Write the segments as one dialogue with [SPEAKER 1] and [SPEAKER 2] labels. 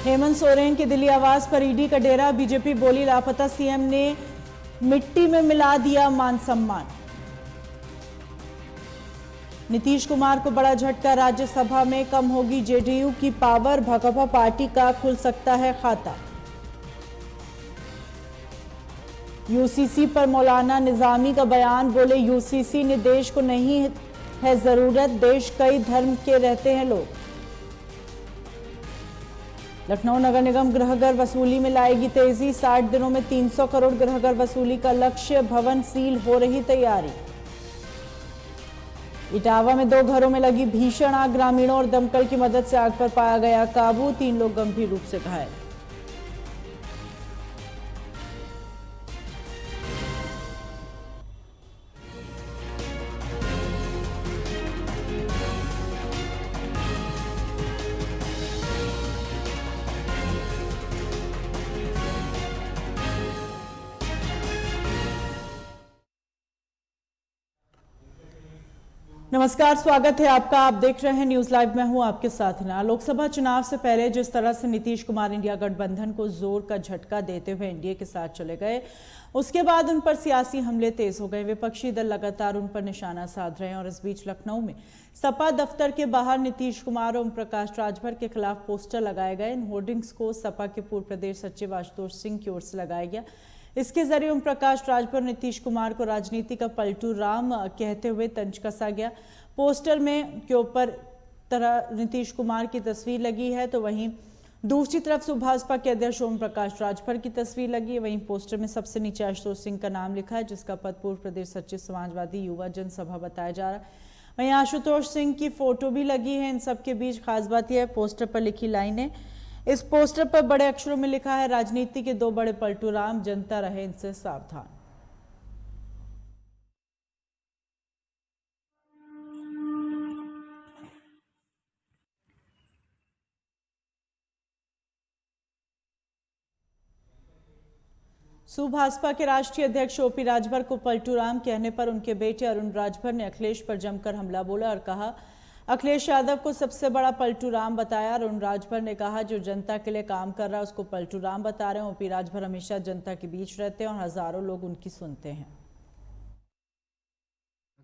[SPEAKER 1] हेमंत सोरेन के दिल्ली आवास पर ईडी का डेरा। बीजेपी बोली लापता सीएम ने मिट्टी में मिला दिया मान सम्मान। नीतीश कुमार को बड़ा झटका, राज्यसभा में कम होगी जेडीयू की पावर, भाकपा पार्टी का खुल सकता है खाता। यूसीसी पर मौलाना निजामी का बयान, बोले यूसीसी ने देश को नहीं है जरूरत, देश कई धर्म के रहते हैं लोग। लखनऊ नगर निगम गृहकर वसूली में लाएगी तेजी, 60 दिनों में 300 करोड़ गृहकर वसूली का लक्ष्य, भवन सील हो रही तैयारी। इटावा में 2 घरों में लगी भीषण आग, ग्रामीणों और दमकल की मदद से आग पर पाया गया काबू, 3 लोग गंभीर रूप से घायल। नमस्कार, स्वागत है आपका। आप देख रहे हैं न्यूज लाइव, मैं हूं आपके साथ हिना। लोकसभा चुनाव से पहले जिस तरह से नीतीश कुमार इंडिया गठबंधन को जोर का झटका देते हुए एनडीए के साथ चले गए, उसके बाद उन पर सियासी हमले तेज हो गए। विपक्षी दल लगातार उन पर निशाना साध रहे हैं और इस बीच लखनऊ में सपा दफ्तर के बाहर नीतीश कुमार और ओम प्रकाश राजभर के खिलाफ पोस्टर लगाए गए। इन होर्डिंग्स को सपा के पूर्व प्रदेश सचिव आशुतोष सिंह की ओर से लगाया गया। इसके जरिए ओम प्रकाश राजभर नीतीश कुमार को राजनीति का पलटू राम कहते हुए तंज कसा गया। पोस्टर में के ऊपर तरह नीतीश कुमार की तस्वीर लगी है, तो वहीं दूसरी तरफ से भाजपा के अध्यक्ष ओम प्रकाश राजभर की तस्वीर लगी है। वहीं पोस्टर में सबसे नीचे आशुतोष सिंह का नाम लिखा है, जिसका पद पूर्व प्रदेश सचिव समाजवादी युवा जनसभा बताया जा रहा है। वहीं आशुतोष सिंह की फोटो भी लगी है। इन सबके बीच खास बात यह है, पोस्टर पर लिखी लाइनें। इस पोस्टर पर बड़े अक्षरों में लिखा है, राजनीति के 2 बड़े पलटू राम, जनता रहे इनसे सावधान। भाजपा के राष्ट्रीय अध्यक्ष ओपी राजभर को पलटू राम कहने पर उनके बेटे अरुण राजभर ने अखिलेश पर जमकर हमला बोला और कहा अखिलेश यादव को सबसे बड़ा पलटू राम बताया। अरुण राजभर ने कहा जो जनता के लिए काम कर रहा है उसको पलटू राम बता रहे हैं। ओपी राजभर हमेशा जनता के बीच रहते हैं और हजारों लोग उनकी सुनते हैं।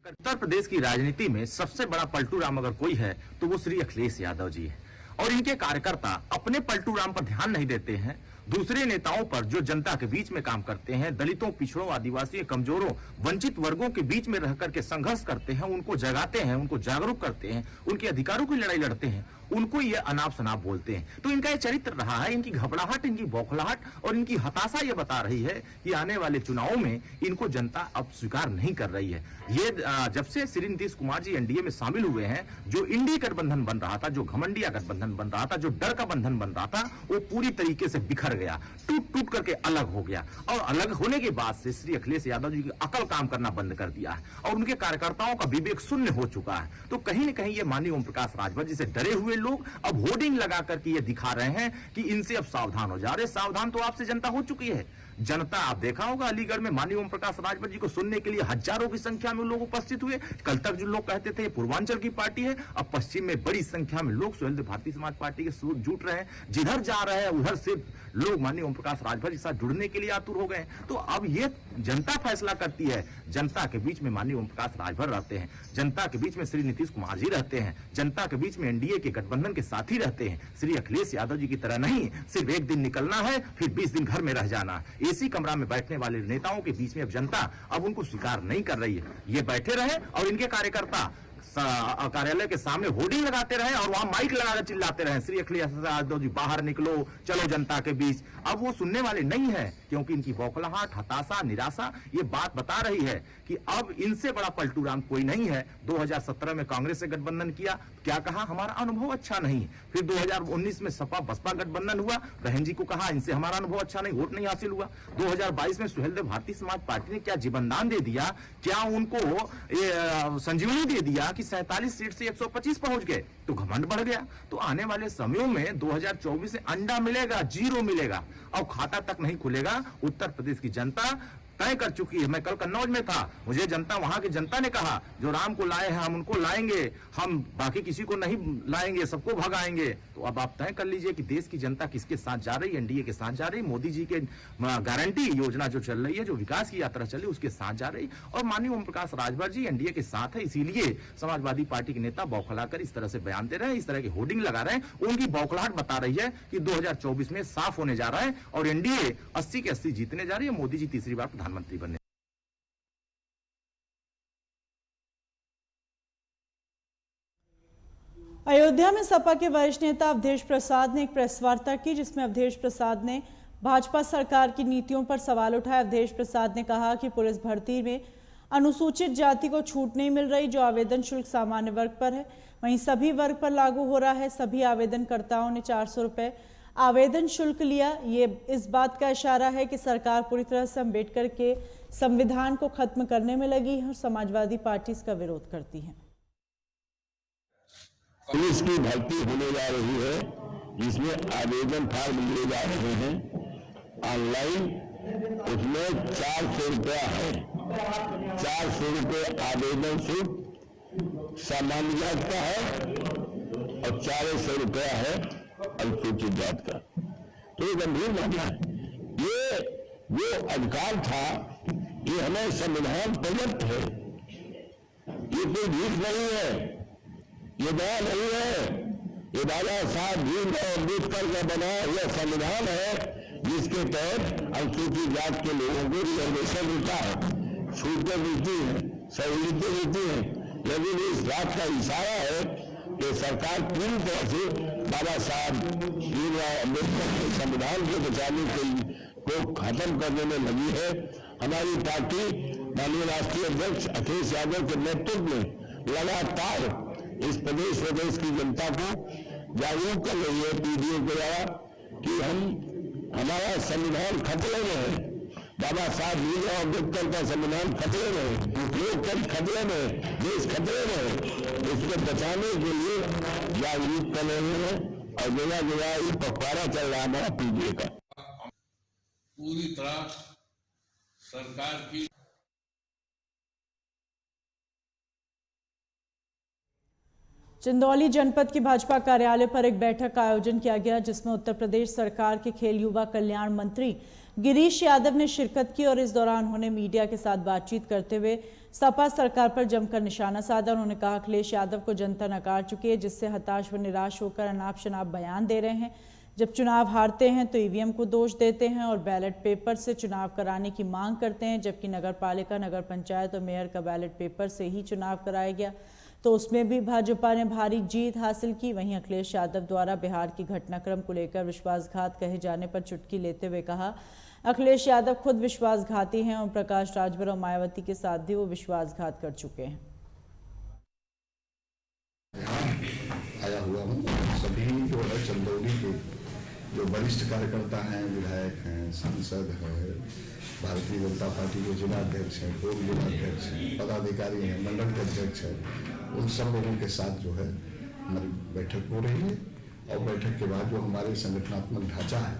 [SPEAKER 2] उत्तर प्रदेश की राजनीति में सबसे बड़ा पलटू राम अगर कोई है तो वो श्री अखिलेश यादव जी है और इनके कार्यकर्ता अपने पलटू राम पर ध्यान नहीं देते हैं। दूसरे नेताओं पर जो जनता के बीच में काम करते हैं, दलितों, पिछड़ों, आदिवासी, कमजोरों, वंचित वर्गों के बीच में रहकर के संघर्ष करते हैं, उनको जगाते हैं, उनको जागरूक करते हैं, उनके अधिकारों की लड़ाई लड़ते हैं, उनको ये अनाप शनाप बोलते हैं। तो इनका ये चरित्र रहा है। इनकी घबराहट, इनकी बौखलाहट और इनकी हताशा ये बता रही है कि आने वाले चुनावों में इनको जनता अब स्वीकार नहीं कर रही है। ये जब से श्री नीतीश कुमार जी एनडीए में शामिल हुए हैं, जो इंडी गठबंधन बन रहा था, जो घमंडिया गठबंधन बन रहा था, जो डर का बंधन बन रहा था, वो पूरी तरीके से बिखर गया, टूट टूट करके अलग हो गया। और अलग होने के बाद से श्री अखिलेश यादव जी की अकल काम करना बंद कर दिया है और उनके कार्यकर्ताओं का विवेक शून्य हो चुका है। तो कहीं न कहीं ये माननीय ओम प्रकाश राजभर जी से डरे हुए लोग अब होर्डिंग लगा करके ये दिखा रहे हैं कि इनसे अब सावधान हो जा रहे। सावधान तो आपसे जनता हो चुकी है। जनता, आप देखा होगा अलीगढ़ में माननीय ओम प्रकाश राजभर जी को सुनने के लिए हजारों की संख्या में लोग उपस्थित हुए। कल तक जो लोग कहते थे पूर्वांचल की पार्टी है, अब पश्चिम में बड़ी संख्या में लोग सुहेलदेव भारतीय समाज पार्टी के साथ जुट रहे हैं। जिधर जा रहे हैं उधर से लोग माननीय ओम प्रकाश राजभर के साथ जुड़ने के लिए आतुर हो गए। तो अब ये जनता फैसला करती है। जनता के बीच में माननीय ओम प्रकाश राजभर रहते हैं, जनता के बीच में श्री नीतीश कुमार जी रहते हैं, जनता के बीच में एनडीए के गठबंधन के साथी रहते हैं। श्री अखिलेश यादव जी की तरह नहीं, सिर्फ एक दिन निकलना है फिर 20 दिन घर में रह जाना। एसी कमरा में बैठने वाले नेताओं के बीच में अब जनता अब उनको स्वीकार नहीं कर रही है। ये बैठे रहे और इनके कार्यकर्ता कार्यालय के सामने होर्डिंग लगाते रहे और वहां माइक लगाकर चिल्लाते रहे, श्री अखिलेश यादव जी बाहर निकलो, चलो जनता के बीच। अब वो सुनने वाले नहीं है, क्योंकि इनकी बौखलाहट, हताशा, निराशा ये बात बता रही है कि अब इनसे बड़ा पलटू राम कोई नहीं है। 2017 में कांग्रेस से गठबंधन किया, क्या कहा, हमारा अनुभव अच्छा नहीं। फिर 2019 में सपा बसपा गठबंधन हुआ, बहन जी को कहा इनसे हमारा अनुभव अच्छा नहीं, वोट नहीं हासिल हुआ। 2022 में सुहेलदेव भारतीय समाज पार्टी ने क्या जीवनदान दे दिया, क्या उनको संजीवनी दे दिया कि 47 सीट से 125 पहुंच गए, तो घमंड बढ़ गया। तो आने वाले समयों में 2024 से अंडा मिलेगा, जीरो मिलेगा और खाता तक नहीं खुलेगा। उत्तर प्रदेश की जनता तय कर चुकी है। मैं कल कन्नौज में था, मुझे जनता, वहां की जनता ने कहा जो राम को लाए हैं हम उनको लाएंगे, हम बाकी किसी को नहीं लाएंगे, सबको भगाएंगे। तो अब आप तय कर लीजिए कि देश की जनता किसके साथ जा रही है। एनडीए के साथ जा रही, मोदी जी के गारंटी योजना जो चल रही है, जो विकास की यात्रा चली उसके साथ जा रही, और माननीय ओम प्रकाश राजभर जी एनडीए के साथ है। इसीलिए समाजवादी पार्टी के नेता बौखलाकर इस तरह से बयान दे रहे हैं, इस तरह की होर्डिंग लगा रहे हैं। उनकी बौखलाहट बता रही है कि 2024 में साफ होने जा रहा है और एनडीए 80 के 80 जीतने जा रही है। मोदी जी तीसरी बार प्रधानमंत्री बनने।
[SPEAKER 1] अयोध्या में सपा के वरिष्ठ नेता अवधेश प्रसाद ने एक प्रेस वार्ता की, जिसमें अवधेश प्रसाद ने भाजपा सरकार की नीतियों पर सवाल उठाया। अवधेश प्रसाद ने कहा कि पुलिस भर्ती में अनुसूचित जाति को छूट नहीं मिल रही, जो आवेदन शुल्क सामान्य वर्ग पर है, वहीं सभी वर्ग पर लागू हो रहा है। सभी आवेदनकर्ताओं ने 400 रुपये आवेदन शुल्क लिया। ये इस बात का इशारा है कि सरकार पूरी तरह से अम्बेडकर के संविधान को खत्म करने में लगी है और समाजवादी पार्टी इसका विरोध करती है।
[SPEAKER 3] पुलिस की भर्ती होने जा रही है, जिसमें आवेदन फार्म लिए जा रहे हैं ऑनलाइन, उसमें 400 रुपया है। 400 रुपये आवेदन शुल्क सामान्य जात का है और 400 रुपया है अनुसूचित जात का। तो ये गंभीर मामला है। ये जो अधिकार था, ये हमें संविधान प्रदत्त है, ये कोई भीख नहीं है, ये दया नहीं है, ये बाबा साहब भीमराव अम्बेडकर का बना हुआ संविधान है, जिसके तहत अनुसूचित जात के लोगों को रिजर्वेशन मिलता है, छूटें मिलती हैं, सहूलियतें मिलती हैं। लेकिन इस बात का इशारा है कि सरकार पूरी तरह से बाबा साहब भीमराव अम्बेडकर के संविधान को बचाने को खत्म करने में लगी है। हमारी पार्टी माननीय राष्ट्रीय अध्यक्ष अखिलेश यादव के नेतृत्व में लगातार इस प्रदेश प्रदेश की जनता को जागरूक कर रही है पीडीओ के द्वारा कि हमारा संविधान खतरे में है, बाबा साहब भीमराव अम्बेडकर का संविधान खतरे में है, लोकतंत्र खतरे में है, देश खतरे में है। इसको बचाने के लिए जागरूक कर रहे हैं और जगह जगह ये पखवाड़ा चल रहा है हमारा पीडीए का।
[SPEAKER 4] पूरी तरह सरकार की
[SPEAKER 1] चंदौली जनपद की भाजपा कार्यालय पर एक बैठक का आयोजन किया गया, जिसमें उत्तर प्रदेश सरकार के खेल युवा कल्याण मंत्री गिरीश यादव ने शिरकत की और इस दौरान उन्होंने मीडिया के साथ बातचीत करते हुए सपा सरकार पर जमकर निशाना साधा। उन्होंने कहा अखिलेश यादव को जनता नकार चुकी है, जिससे हताश व निराश होकर अनाप शनाप बयान दे रहे हैं। जब चुनाव हारते हैं तो ईवीएम को दोष देते हैं और बैलेट पेपर से चुनाव कराने की मांग करते हैं, जबकि नगर पालिका, नगर पंचायत और मेयर का बैलेट पेपर से ही चुनाव कराया गया तो उसमें भी भाजपा ने भारी जीत हासिल की। वहीं अखिलेश यादव द्वारा बिहार की घटनाक्रम को लेकर विश्वासघात कहे जाने पर चुटकी लेते हुए कहा अखिलेश यादव खुद विश्वासघाती हैं और प्रकाश राजभर और मायावती के साथ भी वो विश्वासघात कर चुके हैं।
[SPEAKER 5] आया हुआ हूँ, सभी जो है चंदौली के जो वरिष्ठ कार्यकर्ता हैं, विधायक हैं, सांसद हैं, भारतीय जनता पार्टी के जिला अध्यक्ष हैं, पूर्व जिला अध्यक्ष हैं, पदाधिकारी हैं, मंडल के अध्यक्ष हैं, उन सब लोगों के साथ जो है हमारी बैठक हो रही है। और बैठक के बाद जो हमारे संगठनात्मक ढांचा है,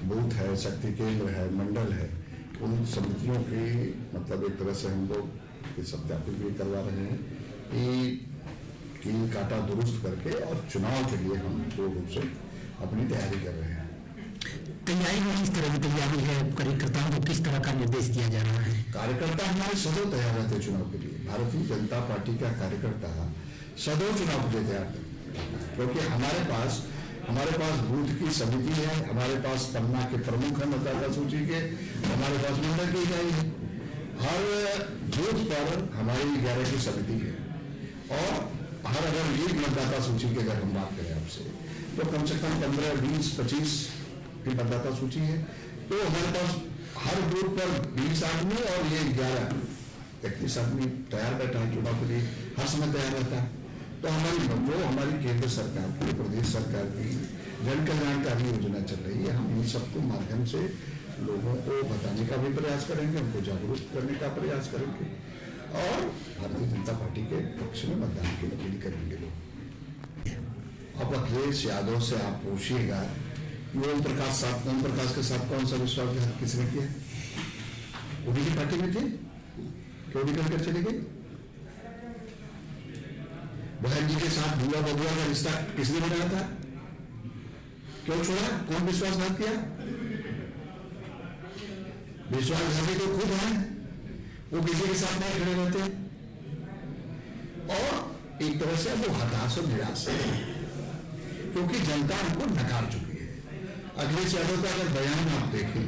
[SPEAKER 5] बूथ है, शक्ति केंद्र है, मंडल है, उन समितियों की मतलब एक तरह से हम लोग सत्यापित भी करवा रहे हैं कि काटा दुरुस्त करके और चुनाव के लिए हम पूर्ण रूप से अपनी तैयारी कर रहे हैं।
[SPEAKER 6] तैयारी में किस तरह की तैयारी है? कार्यकर्ताओं को किस तरह का निर्देश दिया जा रहा है?
[SPEAKER 5] कार्यकर्ता हमारे सदैव तैयार रहते हैं चुनाव के लिए। भारतीय जनता पार्टी का कार्यकर्ता सदैव चुनाव के लिए तैयार है, क्योंकि हमारे पास बूथ की समिति है, हमारे पास पन्ना के प्रमुख है मतदाता सूची के, हमारे पास मंडल की इकाई है, हर बूथ पर हमारी 11 की समिति है और हर अगर एक मतदाता सूची की अगर हम बात करें आपसे तो कम से कम 15, 20, 25 की मतदाता सूची है। तो हमारे पास हर बूथ पर 20 आदमी और ये 31 आदमी तैयार बैठा है चुनाव के लिए, हर समय तैयार रहता है। तो हमारी केंद्र सरकार की, प्रदेश सरकार की जन कल्याणकारी योजना चल रही है। हम इन सबको माध्यम से लोगों को बताने का भी प्रयास करेंगे, उनको जागरूक करने का प्रयास करेंगे और भारतीय जनता पार्टी के पक्ष में मतदान की अपील करेंगे लोग। अब अखिलेश यादव से आप पूछिएगा ओम प्रकाश के साथ कौन सा विश्वासघात किसने किया? वो भी पार्टी में थे, क्यों निकल कर चले गए? बहन जी के साथ बुआ बबुआ का रिश्ता किसने बनाया था? क्यों छोड़ा? कौन विश्वासघात किया? विश्वासघाती तो खुद है, वो किसी के साथ नहीं खड़े रहते और एक तरह से वो हताश और निराश है, क्योंकि जनता उनको नकार चुकी है। अखिलेश यादव का अगर बयान आप देखें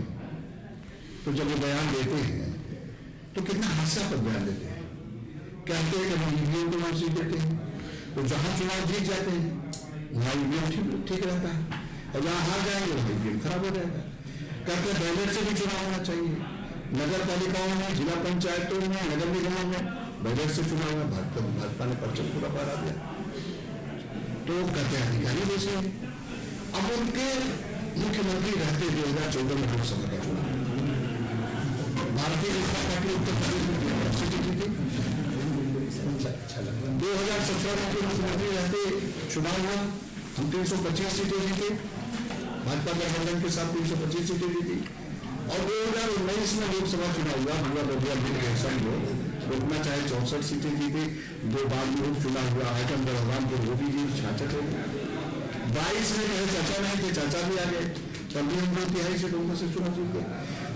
[SPEAKER 5] तो जब वो बयान देते हैं तो कितना हास्यास्पद बयान देते हैं। कहते हैं कि हम ईवीएम को सीट देते हैं, तो जहां चुनाव जीत जाते हैं वहां ईवीएम ठीक रहता है, और जहां हार जाएंगे वहां ईवीएम खराब हो जाएगा। कहते हैं बैलेट से भी चुनाव होना चाहिए, नगर पालिकाओं में, जिला पंचायतों में, नगर निगमों में बैलेट से चुनाव में भाजपा ने परचम पूरा पारा दिया। तो कहते हैं अधिकारी वैसे हैं। अब उनके मुख्यमंत्री रहते 2014 में लोकसभा का चुनाव, भारतीय जनता पार्टी उत्तर प्रदेश में सीटें जीती। 2017 में मुख्यमंत्री रहते चुनाव हुआ, हम 325 सीटें जीते, भाजपा गठबंधन के साथ 325 सीटें जीती। और 2019 में लोकसभा चुनाव हुआ, रोकना चाहे 64 सीटें जीते, 2 बार में उपचुनाव हुआ, आइटम बलरामपुर वो भी जीत 66 हो गए। 22 में कहे चाचा नहीं थे, चाचा भी आ गए, तब भी हम लोग 23 सीटों में से चुनाव जीत गए।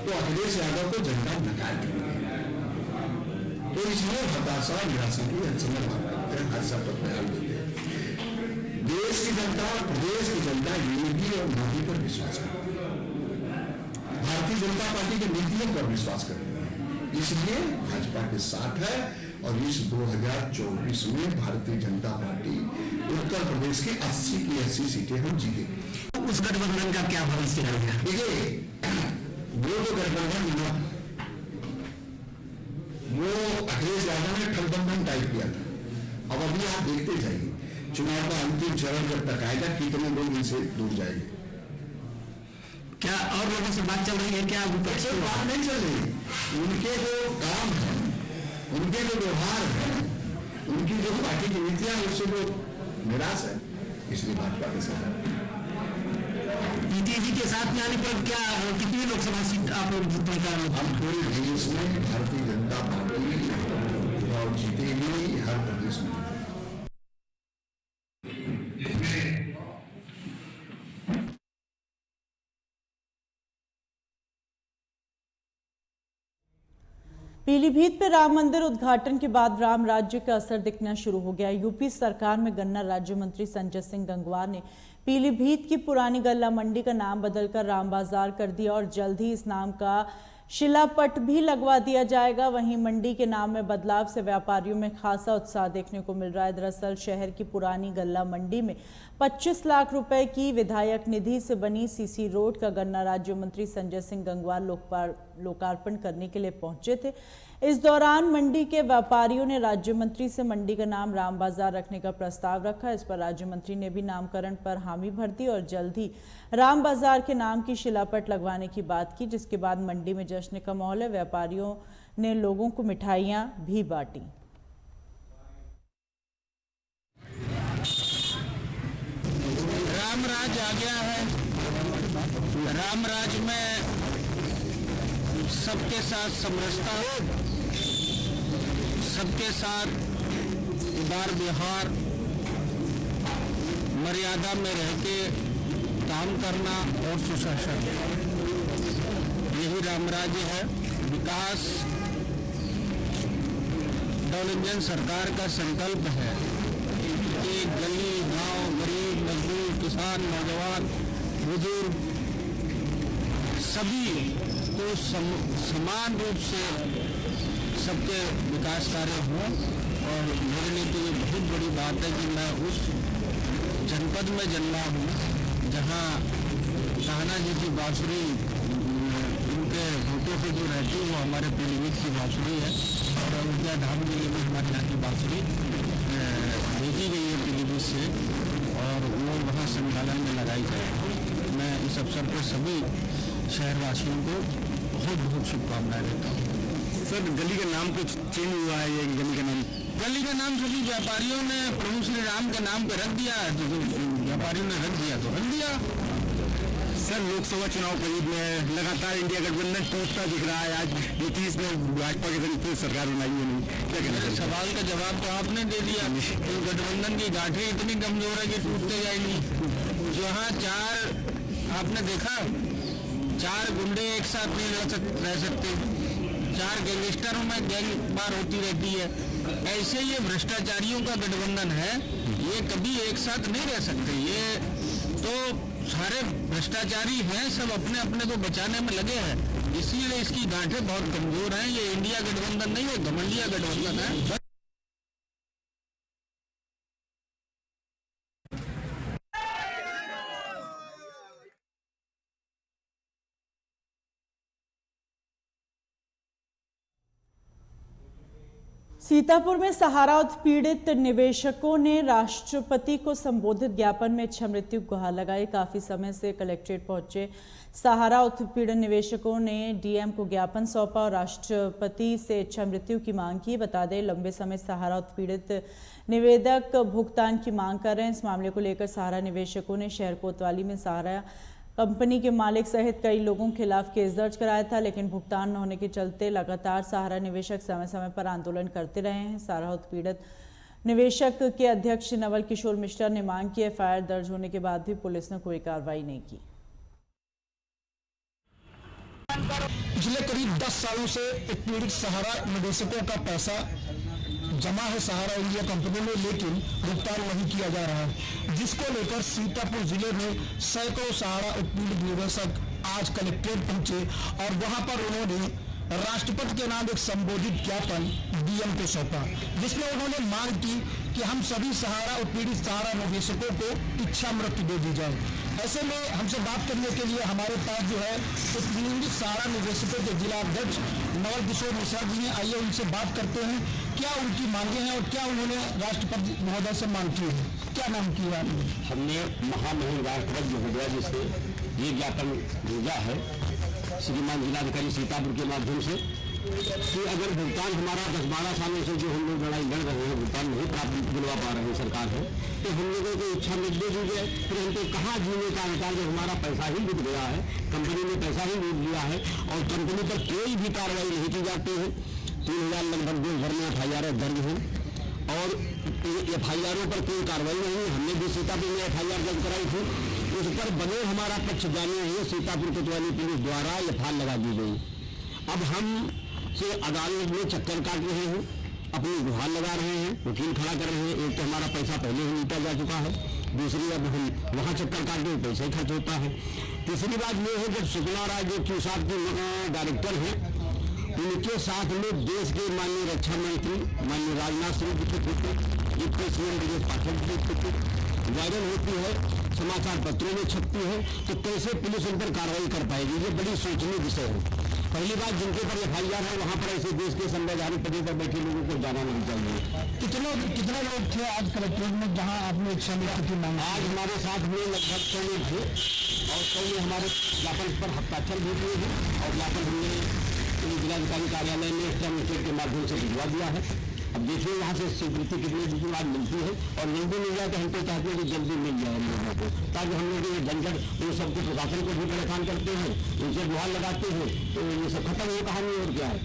[SPEAKER 5] तो अखिलेश यादव को जनता नकार चुकी है, तो इसलिए हताशा निराशा की समय करते हैं, हादसा पर बयान देते हैं। देश की जनता और प्रदेश की जनता योगी और मोदी पर विश्वास करती है, भारतीय जनता पार्टी की नीतियों पर विश्वास करती है, इसलिए भाजपा के साथ है। और इस 2024 में भारतीय जनता पार्टी उत्तर प्रदेश की 80 की 80 सीटें हम जीतेंगे।
[SPEAKER 6] उस गठबंधन का क्या भविष्य रहेगा?
[SPEAKER 5] देखिए वो जो गठबंधन वो अखिलेश यादव ने ठगबंधन टाइप किया था। अब अभी आप देखते जाइए चुनाव का अंतिम चरण जब तक आएगा कितने लोग इनसे दूर जाएंगे।
[SPEAKER 6] क्या और लोगों से बात चल रही है? क्या विपक्ष
[SPEAKER 5] से बात नहीं चल रही, उनके जो काम है, उनके जो व्यवहार है, उनकी जो पार्टी की नीतियां है उससे वो निराश है, इसलिए भाजपा के साथ।
[SPEAKER 6] नीतीश जी के साथ में आने पर क्या कितनी लोकसभा सीट आप लोग जीतने का?
[SPEAKER 5] हम पूरे देश में भारतीय जनता पार्टी चुनाव जीतेगी, हर प्रदेश में।
[SPEAKER 1] पीलीभीत पे राम मंदिर उद्घाटन के बाद राम राज्य का असर दिखना शुरू हो गया। यूपी सरकार में गन्ना राज्य मंत्री संजय सिंह गंगवार ने पीलीभीत की पुरानी गल्ला मंडी का नाम बदलकर राम बाजार कर दिया और जल्द ही इस नाम का शिलापट भी लगवा दिया जाएगा। वहीं मंडी के नाम में बदलाव से व्यापारियों में खासा उत्साह देखने को मिल रहा है। दरअसल शहर की पुरानी गल्ला मंडी में 25 लाख रुपए की विधायक निधि से बनी सीसी रोड का गन्ना राज्य मंत्री संजय सिंह गंगवार लोकार्पण करने के लिए पहुंचे थे। इस दौरान मंडी के व्यापारियों ने राज्य मंत्री से मंडी का नाम राम बाजार रखने का प्रस्ताव रखा। इस पर राज्य मंत्री ने भी नामकरण पर हामी भर दी और जल्द ही राम बाजार के नाम की शिलापट लगवाने की बात की, जिसके बाद मंडी में जश्न का माहौल है। व्यापारियों ने लोगों को मिठाइयां भी बांटी।
[SPEAKER 7] रामराज आ गया है। रामराज में सबके साथ समरसता, सबके साथ उदार व्यवहार, मर्यादा में रह के काम करना और सुशासन, यही रामराज्य है। विकास डबल इंजन सरकार का संकल्प है कि गली गांव, गरीब, मजदूर, किसान, नौजवान, बुजुर्ग सभी को समान रूप से सबके विकास कार्य हों। और मेरे लिए तो ये बहुत बड़ी बात है कि मैं उस जनपद में जन्मा हूँ जहाँ कान्हा जी की बांसुरी उनके होते पे जो रहती है वो हमारे पीलीभीत की बांसुरी है। और अयोध्या धाम जिले में हमारे यहाँ की बांसुरी भेजी गई है पीलीभीत से और वो वहाँ संचालन में लगाई जाएगी। मैं इस अवसर पर सभी शहरवासियों को बहुत बहुत शुभकामनाएं देता हूँ।
[SPEAKER 3] सर, गली का नाम कुछ चेंज हुआ है? ये
[SPEAKER 7] गली का नाम सभी व्यापारियों ने प्रभु श्री राम के नाम पे रख दिया है, तो व्यापारियों ने रख दिया तो रख दिया।
[SPEAKER 3] सर, लोकसभा चुनाव करीब में, लगातार इंडिया गठबंधन टूटता दिख रहा है। आज नीतीश ने भाजपा के साथ सरकार बनाई है, नहीं क्या कहना है?
[SPEAKER 7] सवाल का जवाब तो आपने दे दिया। तो गठबंधन की गांठें इतनी कमजोर है कि टूटते जाएंगी। जहाँ आपने देखा 4 गुंडे एक साथ नहीं रह सकते, 4 गैंगस्टरों में गैंगवार होती रहती है। ऐसे ये भ्रष्टाचारियों का गठबंधन है, ये कभी एक साथ नहीं रह सकते। ये तो सारे भ्रष्टाचारी हैं, सब अपने अपने को बचाने में लगे हैं, इसीलिए इसकी गांठें बहुत कमजोर हैं। ये इंडिया गठबंधन नहीं है, घमंडिया गठबंधन है।
[SPEAKER 1] सीतापुर में सहारा उत्पीड़ित निवेशकों ने राष्ट्रपति को संबोधित ज्ञापन में इच्छा मृत्यु गुहार लगाई। काफी समय से कलेक्ट्रेट पहुंचे सहारा उत्पीड़ित निवेशकों ने डीएम को ज्ञापन सौंपा और राष्ट्रपति से इच्छा मृत्यु की मांग की। बता दें, लंबे समय सहारा उत्पीड़ित निवेदक भुगतान की मांग कर रहे हैं। इस मामले को लेकर सहारा निवेशकों ने शहर कोतवाली में सहारा कंपनी के मालिक सहित कई लोगों के खिलाफ केस दर्ज कराया था, लेकिन भुगतान न होने के चलते लगातार सहारा निवेशक समय समय पर आंदोलन करते रहे हैं। सहारा उत्पीड़ित निवेशक के अध्यक्ष नवल किशोर मिश्रा ने मांग की, एफआईआर दर्ज होने के बाद भी पुलिस ने कोई कार्रवाई नहीं की।
[SPEAKER 6] पिछले करीब 10 सालों से पीड़ित सहारा निवेशकों का पैसा जमा है सहारा इंडिया कंपनी में, लेकिन भुगतान नहीं किया जा रहा है, जिसको लेकर सीतापुर जिले में सैकड़ों सहारा उत्पीड़ित निवेशक आज कलेक्ट्रेट पहुंचे और वहां पर उन्होंने राष्ट्रपति के नाम एक संबोधित ज्ञापन डीएम को सौंपा, जिसमें उन्होंने मांग की कि हम सभी सहारा उत्पीड़ित सहारा निवेशकों को इच्छा मृत्यु दे दी जाए। ऐसे में हमसे बात करने के लिए हमारे पास जो है उत्पीड़ित सहारा निवेशकों के जिला अध्यक्ष नवल किशोर मिश्रा जी हैं। आइए उनसे बात करते हैं, क्या उनकी मांगे हैं और क्या उन्होंने राष्ट्रपति महोदय से मांग की है। क्या मांग की है आपने?
[SPEAKER 3] हमने महामहिम राष्ट्रपति महोदय जी से ये ज्ञापन भेजा है श्रीमान जिलाधिकारी सीतापुर के माध्यम से कि अगर भुगतान हमारा 10-12 सालों से जो हम लोग लड़ाई लड़ रहे हैं, भुगतान नहीं प्राप्त दिलवा पा रहे हैं सरकार है, तो हम लोगों को इच्छा मृत्यु दी जाए। फिर हमको कहाँ जीने का अधिकार जब हमारा पैसा ही लूट गया है, कंपनी ने पैसा ही लूट लिया है और कंपनी पर कोई भी कार्रवाई नहीं की जाती है। 3000 लगभग देश भर में एफआईआर दर्ज है और एफआईआरों पर कोई कार्रवाई नहीं। हमने भी सीतापुर में एफआईआर दर्ज कराई थी, उस पर बने हमारा पक्ष जाने हुए सीतापुर कोतवाली पुलिस द्वारा एफआईआर लगा दी गई। अब हम से अदालत में चक्कर काट रहे हैं, अपनी गुहार लगा रहे हैं, वकील खड़ा कर रहे हैं। एक तो हमारा पैसा पहले ही लूटा जा चुका है, दूसरी अब हम वहाँ चक्कर काटते हैं, पैसा ही खर्च होता है। तीसरी बात ये है जब शुक्ला राय जो क्यूसाट के डायरेक्टर हैं, उनके साथ में देश के माननीय रक्षा मंत्री माननीय राजनाथ सिंह जी की photo, deputy CM Brajesh Pathak ji की फोटो वायरल होती है, समाचार पत्रों में छपती है, तो कैसे पुलिस उन पर कार्रवाई कर पाएगी? ये बड़ी सोचनीय विषय है। पहली बात, जिनके पर एफआईआर है वहाँ पर ऐसे देश के संवैधानिक पदों पर बैठे लोगों को जाना नहीं चाहिए।
[SPEAKER 6] कितने लोग थे आज कलेक्ट्रेट में जहाँ आपने इच्छा मृत्यु की मांग?
[SPEAKER 3] आज हमारे साथ में लगभग 100 लोग थे और 100 ने हमारे ज्ञापन पर हस्ताक्षर भी किए हैं और ज्ञापन हमने जिलाधिकारी कार्यालय में स्टैम्प के माध्यम से भिजवा दिया है। अब देखिए यहाँ से स्वीकृति कितने दिन बाद मिलती है और जल्दी मिल जाए तो हम तो चाहते हैं कि जल्दी मिल जाए हम लोगों को, ताकि हम लोग ये झंझट उन सबको प्रशासन को भी परेशान करते हैं, उनसे गुहार लगाते हैं, तो ये सब खत्म हो कहानी और क्या है।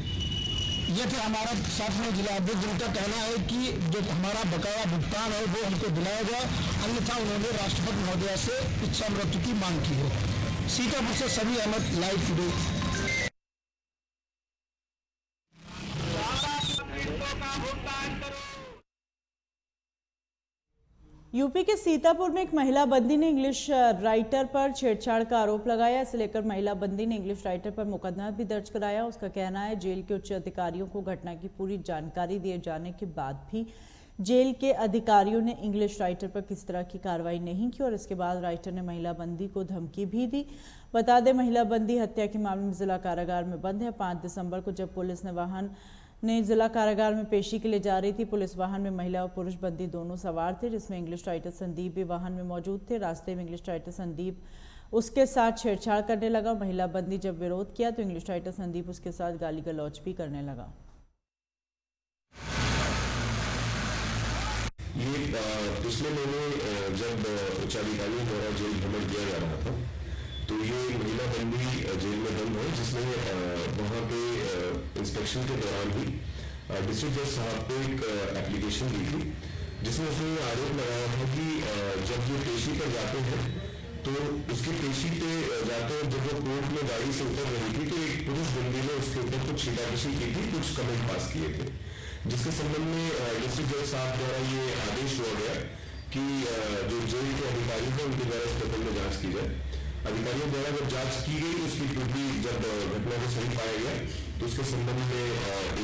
[SPEAKER 6] ये थे हमारा साथ में जिला अध्यक्ष, जिनका कहना है कि जो हमारा बकाया भुगतान है वो हमको दिलाया जाए, अन्यथा उन्होंने राष्ट्रपति महोदय से इच्छा मृत्यु की मांग की है। सीतापुर से सभी अहमद, लाइव टुडे।
[SPEAKER 1] यूपी के सीतापुर में एक महिला बंदी ने इंग्लिश राइटर पर छेड़छाड़ का आरोप लगाया। इसे लेकर महिला बंदी ने इंग्लिश राइटर पर मुकदमा भी दर्ज कराया। उसका कहना है जेल के उच्च अधिकारियों को घटना की पूरी जानकारी दिए जाने के बाद भी जेल के अधिकारियों ने इंग्लिश राइटर पर किस तरह की कार्रवाई नहीं की और इसके बाद राइटर ने महिला बंदी को धमकी भी दी। बता दें, महिला बंदी हत्या के मामले में जिला कारागार में बंद है। 5 दिसंबर को जब पुलिस ने वाहन जिला कारागार में पेशी के लिए जा रही थी, पुलिस वाहन में महिला और पुरुष बंदी दोनों सवार थे, जिसमें इंग्लिश राइटर संदीप भी वाहन में मौजूद थे। रास्ते में इंग्लिश राइटर संदीप उसके साथ छेड़छाड़ करने लगा। महिला बंदी जब विरोध किया तो इंग्लिश राइटर संदीप उसके साथ गाली गलौज भी करने लगा।
[SPEAKER 8] ये पिछले महीने जब उच्चाधिकारियों द्वारा जेल भ्रमण किया जा रहा था तो ये महिला बंदी जेल में बंद है, जिसने वहाँ पे इंस्पेक्शन के दौरान ही डिस्ट्रिक्ट जज साहब को एक एप्लीकेशन दी थी, जिसमें उसने आरोप लगाया था कि जब ये पेशी पर जाते हैं तो उसकी पेशी पे जाते हैं, जब वो कोर्ट में गाड़ी से उतर रही थी तो एक पुरुष बंदी ने उसके ऊपर कुछ छीटाकशी की थी, कुछ कमेंट पास किए थे, जिसके संबंध में डिस्ट्रिक्ट जज साहब द्वारा ये आदेश हुआ गया कि जो जेल के अधिकारी हैं उनके द्वारा इस प्रकरण में जांच की जाए। अधिकारियों द्वारा जब जांच की गई तो उसकी त्रुटि जब घटना को सही पाया गया तो उसके संबंध में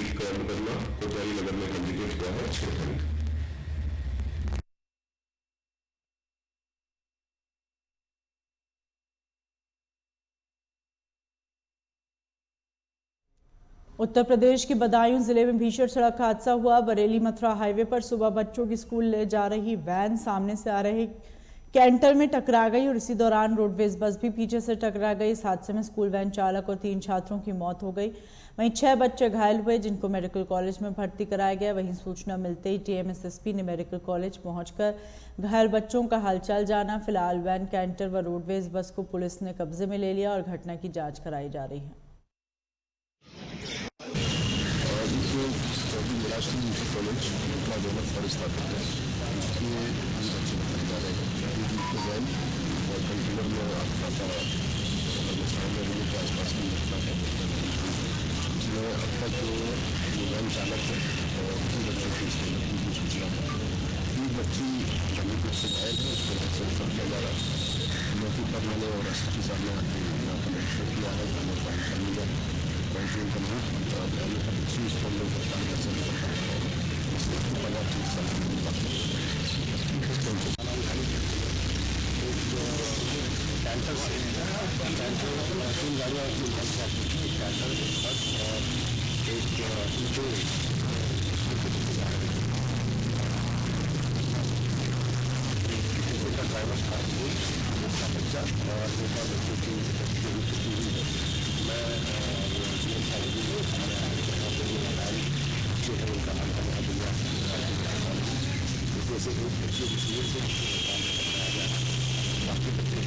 [SPEAKER 8] एक मुकदमा कोतवाली नगर में पंजीकृत हुआ है 6 तारीख।
[SPEAKER 1] उत्तर प्रदेश के बदायूं जिले में भीषण सड़क हादसा हुआ। बरेली मथुरा हाईवे पर सुबह बच्चों की स्कूल ले जा रही वैन सामने से आ रहे कैंटर में टकरा गई और इसी दौरान रोडवेज बस भी पीछे से टकरा गई। इस हादसे में स्कूल वैन चालक और 3 छात्रों की मौत हो गई। वहीं 6 बच्चे घायल हुए, जिनको मेडिकल कॉलेज में भर्ती कराया गया। वहीं सूचना मिलते ही टीएमएसएसपी ने मेडिकल कॉलेज पहुंचकर घायल बच्चों का हालचाल जाना। फिलहाल वैन, कैंटर व रोडवेज बस को पुलिस ने कब्जे में ले लिया और घटना की जाँच कराई जा रही है।
[SPEAKER 3] कॉलेज का दोनों फर्ज स्थापित है, इसलिए हम बच्चे बताए जा रहे हैं और कंटेनर में आपका के आसपास में घटना है, जिसमें अब तक जो वैन चालक है और 2 बच्चों की सूचना है। 3 बच्ची गंभीर से घायल है, उसको रेफर किया जा रहा है। मौके पर मैंने और एसपी साहब ने आके यहाँ पर रेफर किया है, हमें फाइल कर लिया काउंसिलिंग करना और हर चीज़ को हम लोग सरकार कर सकते हैं। कैंटर से 3 गाड़ियाँ कैंटर बस और एक ड्राइवर था, उसका बच्चा और एक और बच्चों की हुई है। मैं जैसे एक बच्चे की सीरियल से बाकी बच्चे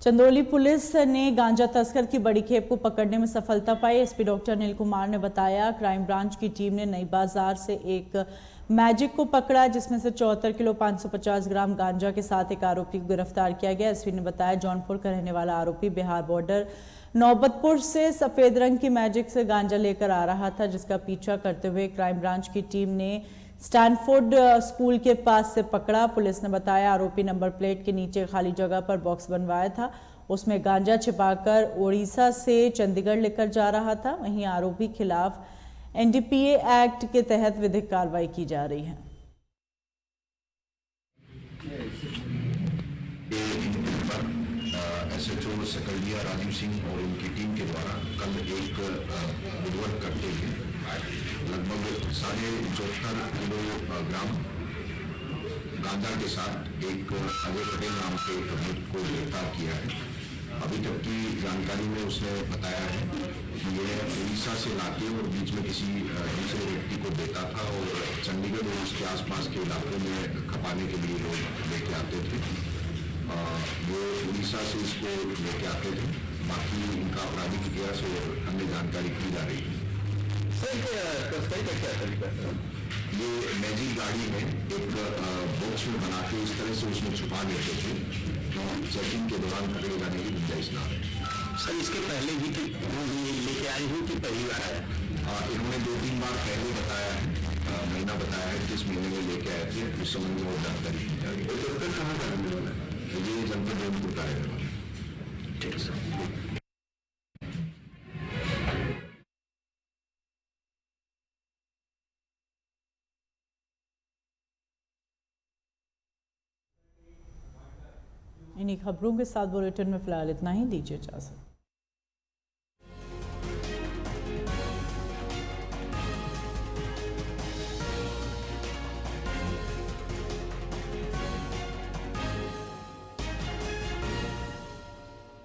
[SPEAKER 1] चंदौली पुलिस ने गांजा तस्कर की बड़ी खेप को पकड़ने में सफलता पाई। एसपी डॉक्टर अनिल कुमार ने बताया, क्राइम ब्रांच की टीम ने नई बाजार से एक मैजिक को पकड़ा, जिसमें से 74 किलो 550 ग्राम गांजा के साथ एक आरोपी को गिरफ्तार किया गया। एसपी ने बताया, जौनपुर का रहने वाला आरोपी बिहार बॉर्डर नौबतपुर से सफेद रंग की मैजिक से गांजा लेकर आ रहा था, जिसका पीछा करते हुए क्राइम ब्रांच की टीम ने स्टैनफोर्ड स्कूल के पास से पकड़ा। पुलिस ने बताया, आरोपी नंबर प्लेट के नीचे खाली जगह पर बॉक्स बनवाया था, उसमें गांजा छिपाकर ओडिशा से चंडीगढ़ लेकर जा रहा था। वहीं आरोपी खिलाफ एनडीपीए एक्ट के तहत विधिक कार्रवाई की जा रही है।
[SPEAKER 3] एसएचओ सकलिया राजीव सिंह और उनकी टीम के द्वारा कल एक विधवर्क करते हुए लगभग 74.5 किलोग्राम गांजा के साथ एक अजय पटेल नाम के एक को गिरफ्तार किया है। अभी तक की जानकारी में उसने बताया है कि यह उड़ीसा से लाते और बीच में किसी दूसरे व्यक्ति को देता था और चंडीगढ़ और उसके आसपास के इलाकों में खपाने के लिए लोग लेके आते थे। वो उड़ीसा से इसको लेके आते थे। बाकी इनका आपराधिक इतिहास और अन्य जानकारी की जा रही है। ये मैजिक गाड़ी में एक बॉक्स में बना के इस तरह से उसमें छुपा देते थे तो चेकिंग के दौरान पकड़े जाने की गुंजाइश ना है।
[SPEAKER 7] सर, इसके पहले भी लेके आई हूँ कि पहली बार आया?
[SPEAKER 3] इन्होंने 2-3 बार पहले बताया है, महीना बताया है, किस महीने में लेके आए थे, उस संबंध में और जानकारी की जा रही है। कहाँ का रहने वाला है? ये जनपद जौनपुर का रहने वाला है। ठीक सर।
[SPEAKER 1] इन्हीं खबरों के साथ बुलेटिन में फिलहाल इतना ही। दीजिए इजाजत।